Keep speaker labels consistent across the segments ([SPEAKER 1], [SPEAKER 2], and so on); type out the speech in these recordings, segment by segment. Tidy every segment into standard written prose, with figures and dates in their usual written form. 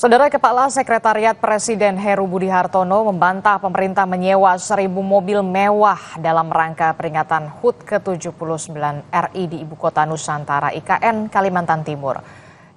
[SPEAKER 1] Saudara Kepala Sekretariat Presiden Heru Budi Hartono membantah pemerintah menyewa 1.000 mobil mewah dalam rangka peringatan HUT ke-79 RI di Ibu Kota Nusantara IKN Kalimantan Timur.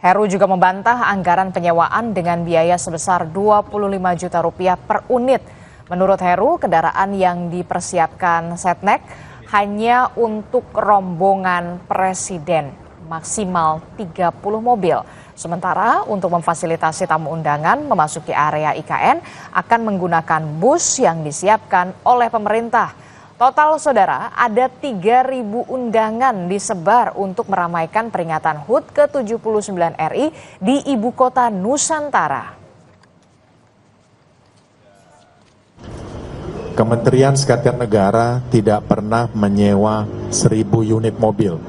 [SPEAKER 1] Heru juga membantah anggaran penyewaan dengan biaya sebesar 25 juta rupiah per unit. Menurut Heru, kendaraan yang dipersiapkan Setnek hanya untuk rombongan presiden, maksimal 30 mobil. Sementara untuk memfasilitasi tamu undangan memasuki area IKN akan menggunakan bus yang disiapkan oleh pemerintah. Total saudara ada 3.000 undangan disebar untuk meramaikan peringatan HUT ke-79 RI di Ibu Kota Nusantara.
[SPEAKER 2] Kementerian Sekretariat Negara tidak pernah menyewa 1.000 unit mobil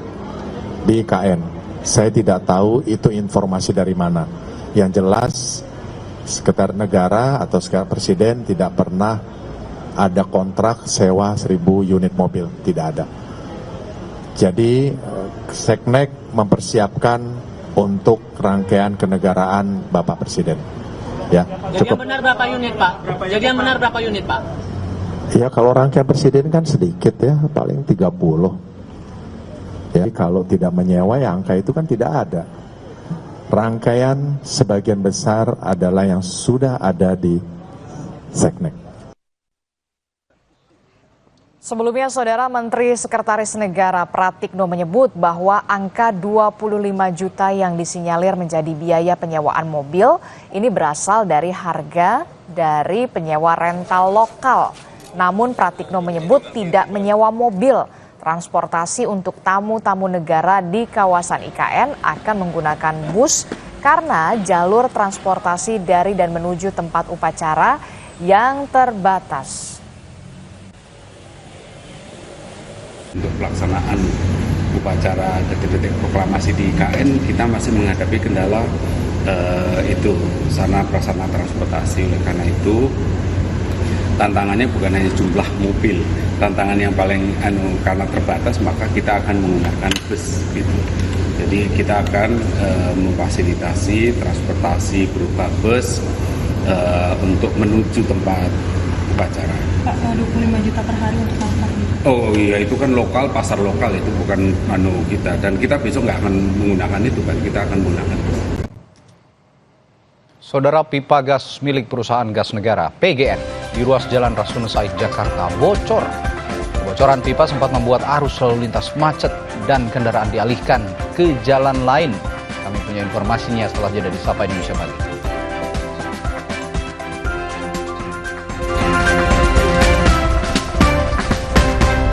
[SPEAKER 2] di IKN. Saya tidak tahu itu informasi dari mana. Yang jelas Sekretariat Negara atau Sekretariat Presiden tidak pernah ada kontrak sewa 1.000 unit mobil, tidak ada. Jadi Setnek mempersiapkan untuk rangkaian kenegaraan Bapak Presiden. Ya,
[SPEAKER 3] jadi yang benar berapa unit, Pak? Jadi yang benar berapa unit, Pak?
[SPEAKER 2] Ya, kalau rangkaian Presiden kan sedikit ya, paling 30. Ya, kalau tidak menyewa ya angka itu kan tidak ada. Rangkaian sebagian besar adalah yang sudah ada di Setnek.
[SPEAKER 1] Sebelumnya, Saudara Menteri Sekretaris Negara Pratikno menyebut bahwa angka 25 juta yang disinyalir menjadi biaya penyewaan mobil ini berasal dari harga dari penyewa rental lokal. Namun Pratikno menyebut tidak menyewa mobil. Transportasi untuk tamu-tamu negara di kawasan IKN akan menggunakan bus karena jalur transportasi dari dan menuju tempat upacara yang terbatas.
[SPEAKER 4] Untuk pelaksanaan upacara detik-detik proklamasi di IKN, kita masih menghadapi kendala itu sarana prasarana transportasi. Oleh karena itu, tantangannya bukan hanya jumlah mobil, tantangan yang paling karena terbatas maka kita akan menggunakan bus gitu. Jadi kita akan memfasilitasi transportasi berupa bus untuk menuju tempat upacara.
[SPEAKER 5] Pak, 25 juta per hari untuk apa?
[SPEAKER 4] Oh iya, itu kan lokal, pasar lokal, itu bukan kita, dan kita besok nggak akan menggunakan itu kan, kita akan menggunakan bus.
[SPEAKER 6] Saudara, pipa gas milik perusahaan gas negara PGN di ruas Jalan Rasuna Said, Jakarta bocor. Kebocoran pipa sempat membuat arus lalu lintas macet dan kendaraan dialihkan ke jalan lain. Kami punya informasinya setelah jeda di Sapa Indonesia Pagi.